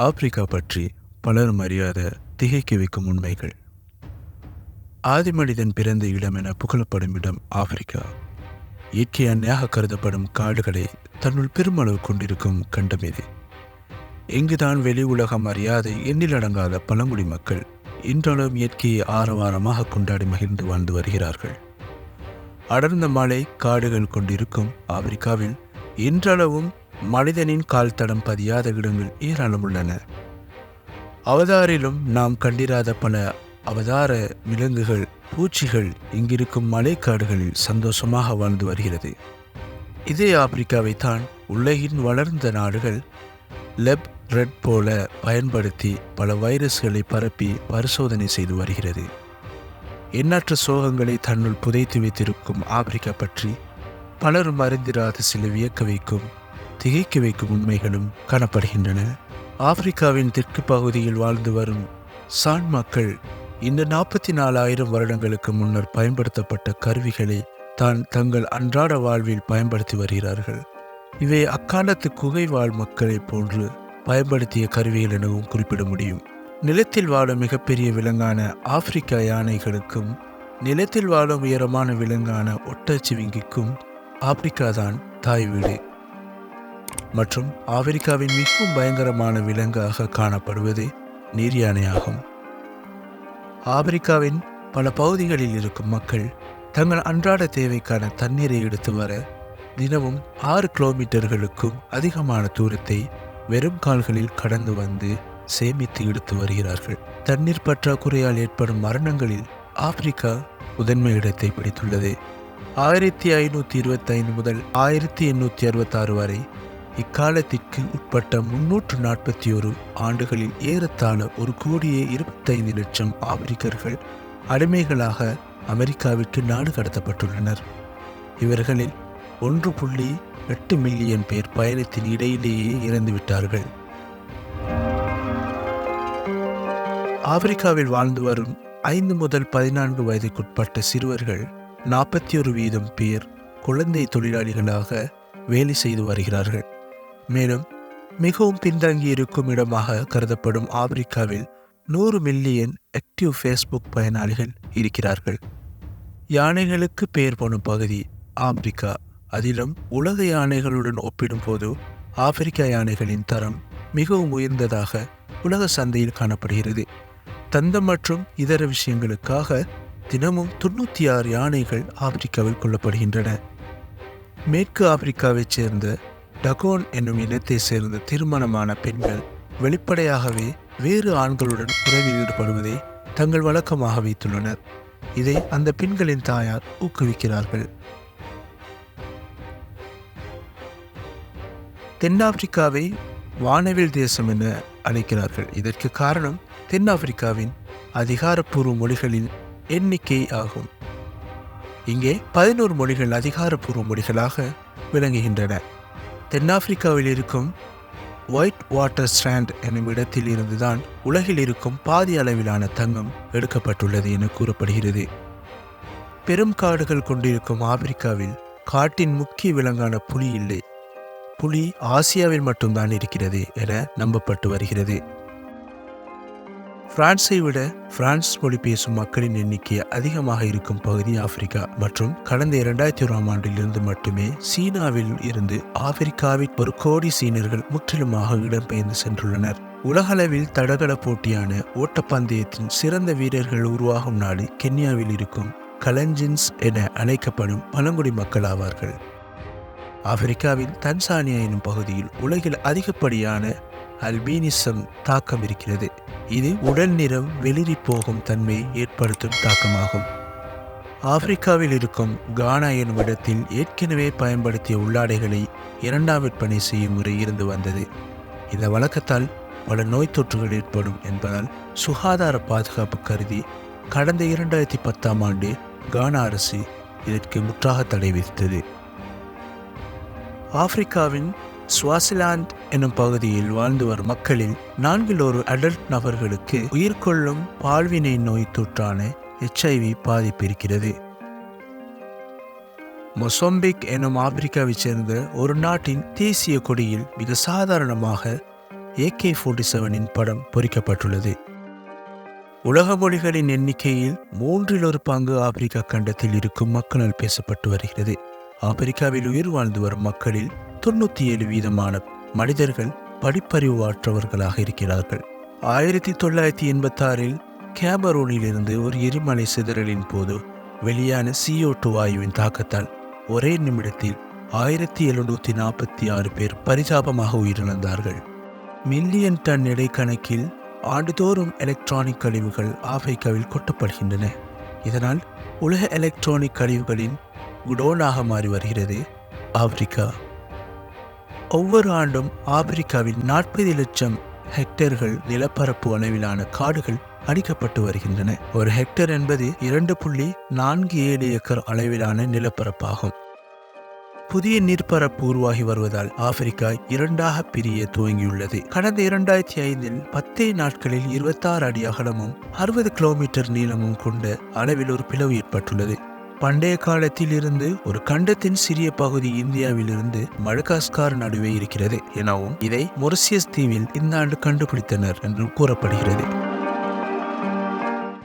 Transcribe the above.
Africa பற்றி பலரும் அறியாத திகைக்க வைக்கும் உண்மைகள். ஆதி மனிதன் பிறந்த இடம் என புகழப்படும் இடம் ஆப்பிரிக்கா. இயற்கை அன்னையாக கருதப்படும் காடுகளை தன்னுள் பெருமளவு கொண்டிருக்கும் கண்டம் இது. இங்குதான் வெளி உலகம் அறியாத எண்ணிலடங்காத பழங்குடி மக்கள் இன்றளவும் இயற்கையை ஆரவாரமாக கொண்டாடி மகிழ்ந்து வாழ்ந்து வருகிறார்கள். அடர்ந்த மலை காடுகள் கொண்டிருக்கும் ஆப்பிரிக்காவில் இன்றளவும் மனிதனின் கால் தடம் பதியாத இடங்கள் ஏராளம் உள்ளன. அவதாரிலும் நாம் கண்டிராத பல அவதார விலங்குகள், பூச்சிகள் இங்கிருக்கும் மலைக்காடுகளில் சந்தோஷமாக வாழ்ந்து வருகிறது. இதே ஆப்பிரிக்காவை தான் உலகின் வளர்ந்த நாடுகள் லெப் ரெட் போல பயன்படுத்தி பல வைரஸ்களை பரப்பி பரிசோதனை செய்து வருகிறது. எண்ணற்ற சோகங்களை தன்னுள் புதைத்து வைத்திருக்கும் ஆப்பிரிக்கா பற்றி பலரும் அறிந்திராத சில வியக்க வைக்கும் திகைக்க வைக்கும் உண்மைகளும் காணப்படுகின்றன. ஆப்பிரிக்காவின் தெற்கு பகுதியில் வாழ்ந்து வரும் சான் மக்கள் இந்த 44,000 வருடங்களுக்கு முன்னர் பயன்படுத்தப்பட்ட கருவிகளை தான் தங்கள் அன்றாட வாழ்வில் பயன்படுத்தி வருகிறார்கள். இவை அக்காலத்து குகை வாழ் மக்களை போன்று பயன்படுத்திய கருவிகள் எனவும் குறிப்பிட முடியும். நிலத்தில் வாழும் மிகப்பெரிய விலங்கான ஆப்பிரிக்கா யானைகளுக்கும் நிலத்தில் வாழும் உயரமான விலங்கான ஒட்டச்சிவிங்கிக்கும் ஆப்பிரிக்கா தான் தாய் வீடு. மற்றும் ஆப்பிரிக்காவின் மிகவும் பயங்கரமான விலங்காக காணப்படுவது நீர் யானையாகும். ஆப்பிரிக்காவின் பல பகுதிகளில் இருக்கும் மக்கள் தங்கள் அன்றாட தேவைக்கான தண்ணீரை எடுத்து வர தினமும் 6 கிலோமீட்டர்களுக்கும் அதிகமான தூரத்தை வெறும் கால்களில் கடந்து வந்து சேமித்து எடுத்து வருகிறார்கள். தண்ணீர் பற்றாக்குறையால் ஏற்படும் மரணங்களில் ஆப்பிரிக்கா முதன்மை இடத்தை பிடித்துள்ளது. 1525 முதல் 1866 வரை இக்காலத்திற்கு உட்பட்ட 341 ஆண்டுகளில் ஏறத்தாழ 1,25,00,000 ஆப்பிரிக்கர்கள் அடிமைகளாக அமெரிக்காவிற்கு நாடு கடத்தப்பட்டுள்ளனர். இவர்களில் 1.8 மில்லியன் பேர் பயணத்தின் இடையிலேயே இறந்துவிட்டார்கள். ஆப்பிரிக்காவில் வாழ்ந்து வரும் 5 முதல் 14 வயதுக்குட்பட்ட சிறுவர்கள் 41% பேர் குழந்தை தொழிலாளிகளாக வேலை செய்து வருகிறார்கள். மேலும் மிகவும் பின்தங்கி இருக்கும் இடமாக கருதப்படும் ஆப்பிரிக்காவில் 100 மில்லியன் ஆக்டிவ் ஃபேஸ்புக் பயனாளிகள் இருக்கிறார்கள். யானைகளுக்கு பெயர் போன பகுதி ஆப்பிரிக்கா. அதிலும் உலக யானைகளுடன் ஒப்பிடும்போது ஆப்பிரிக்கா யானைகளின் தரம் மிகவும் உயர்ந்ததாக உலக சந்தையில் காணப்படுகிறது. தந்தம் மற்றும் இதர விஷயங்களுக்காக தினமும் 96 யானைகள் ஆப்பிரிக்காவில் கொல்லப்படுகின்றன. மேற்கு ஆப்பிரிக்காவைச் சேர்ந்த டகோன் என்னும் இனத்தை சேர்ந்த திருமணமான பெண்கள் வெளிப்படையாகவே வேறு ஆண்களுடன் உறவில் ஈடுபடுவதை தங்கள் வழக்கமாக வைத்துள்ளனர். இதை அந்த பெண்களின் தாயார் ஊக்குவிக்கிறார்கள். தென்னாப்பிரிக்காவை வானவில் தேசம் என அழைக்கிறார்கள். இதற்கு காரணம் தென்னாப்பிரிக்காவின் அதிகாரப்பூர்வ மொழிகளின் எண்ணிக்கை ஆகும். இங்கே 11 மொழிகள் அதிகாரப்பூர்வ மொழிகளாக விளங்குகின்றன. தென்னாப்பிரிக்காவில் இருக்கும் ஒயிட் வாட்டர் ஸ்ட்ராண்ட் என்னும் இடத்தில் இருந்துதான் உலகில் இருக்கும் பாதி அளவிலான தங்கம் எடுக்கப்பட்டுள்ளது என கூறப்படுகிறது. பெரும் காடுகள் கொண்டிருக்கும் ஆப்பிரிக்காவில் காட்டின் முக்கிய விலங்கான புலி இல்லை. புலி ஆசியாவில் மட்டும்தான் இருக்கிறது என நம்பப்பட்டு வருகிறது. பிரான்ஸை விட பிரான்ஸ் மொழி பேசும் மக்களின் எண்ணிக்கை அதிகமாக இருக்கும் பகுதி ஆப்பிரிக்கா. மற்றும் கடந்த 2001ஆம் ஆண்டிலிருந்து மட்டுமே சீனாவில் இருந்து ஆப்பிரிக்காவில் 1 கோடி சீனர்கள் முற்றிலுமாக இடம்பெயர்ந்து சென்றுள்ளனர். உலகளவில் தடகள போட்டியான ஓட்டப்பந்தயத்தின் சிறந்த வீரர்கள் உருவாகும் நாடு கென்யாவில் இருக்கும் கலஞ்சின்ஸ் என அழைக்கப்படும் பழங்குடி மக்கள் ஆவார்கள். ஆப்பிரிக்காவின் தன்சானியா எனும் பகுதியில் உலகில் அதிகப்படியான அல்பினிசம் தாக்கம் இருக்கிறது. இது உடல் நிறம் வெளிரி போகும் தன்மையை ஏற்படுத்தும் தாக்கமாகும். ஆப்பிரிக்காவில் இருக்கும் கானா எனும் இடத்தில் ஏற்கனவே பயன்படுத்திய உள்ளாடைகளை 2ஆம் விற்பனை செய்யும் முறை இருந்து வந்தது. இந்த வழக்கத்தால் பல நோய் தொற்றுகள் ஏற்படும் என்பதால் சுகாதார பாதுகாப்பு கருதி கடந்த 2010ஆம் ஆண்டு கானா அரசு இதற்கு முற்றாக தடை விதித்தது. ஆப்பிரிக்காவின் ஸ்வாசிலாந்து எனும் பகுதியில் வாழ்ந்து வரும் மக்களில் 4 அடல்ட் நபர்களுக்கு உயிர்கொள்ளும் பால்வினை நோய் தொற்றான HIV பாதிப்பு இருக்கிறது. மொசாம்பிக் எனும் ஆப்பிரிக்காவைச் சேர்ந்த ஒரு நாட்டின் தேசிய கொடியில் மிக சாதாரணமாக AK-47 படம் பொறிக்கப்பட்டுள்ளது. உலக மொழிகளின் எண்ணிக்கையில் 1/3 ஆப்பிரிக்கா கண்டத்தில் இருக்கும் மக்களால் பேசப்பட்டு வருகிறது. ஆப்பிரிக்காவில் உயிர் வாழ்ந்து வரும் மக்களில் 97% மனிதர்கள் படிப்பறிவு அற்றவர்களாக இருக்கிறார்கள். 1986 கேமரூனில் இருந்து ஒரு எரிமலை சிதறலின் போது வெளியான CO2 வாயுவின் தாக்கத்தால் ஒரே நிமிடத்தில் 1746 பேர் பரிதாபமாக உயிரிழந்தார்கள். மில்லியன் டன் எடை கணக்கில் ஆண்டுதோறும் எலக்ட்ரானிக் கழிவுகள் ஆப்பிரிக்காவில் கொட்டப்படுகின்றன. இதனால் உலக எலக்ட்ரானிக் கழிவுகளின் குடோனாக மாறி வருகிறது ஆப்பிரிக்கா. ஒவ்வொரு ஆண்டும் ஆப்பிரிக்காவில் 40 லட்சம் ஹெக்டேர்கள் நிலப்பரப்பு அளவிலான காடுகள் அழிக்கப்பட்டு வருகின்றன. ஒரு ஹெக்டேர் என்பது 2.47 ஏக்கர் அளவிலான நிலப்பரப்பாகும். புதிய நீர்ப்பரப்பு உருவாகி வருவதால் ஆப்பிரிக்கா 2ஆக பிரிய துவங்கியுள்ளது. கடந்த 2005 10 நாட்களில் 26 அடி அகலமும் 60 கிலோமீட்டர் நீளமும் கொண்ட அளவில் ஒரு பிளவு ஏற்பட்டுள்ளது. பண்டைய காலத்தில் இருந்து ஒரு கண்டத்தின் சிறிய பகுதி இந்தியாவில் இருந்து மடகாஸ்கர் நடுவே இருக்கிறது எனவும் இதை மொரிஷியஸ் தீவில் இந்த ஆண்டு கண்டுபிடித்தனர் என்றும் கூறப்படுகிறது.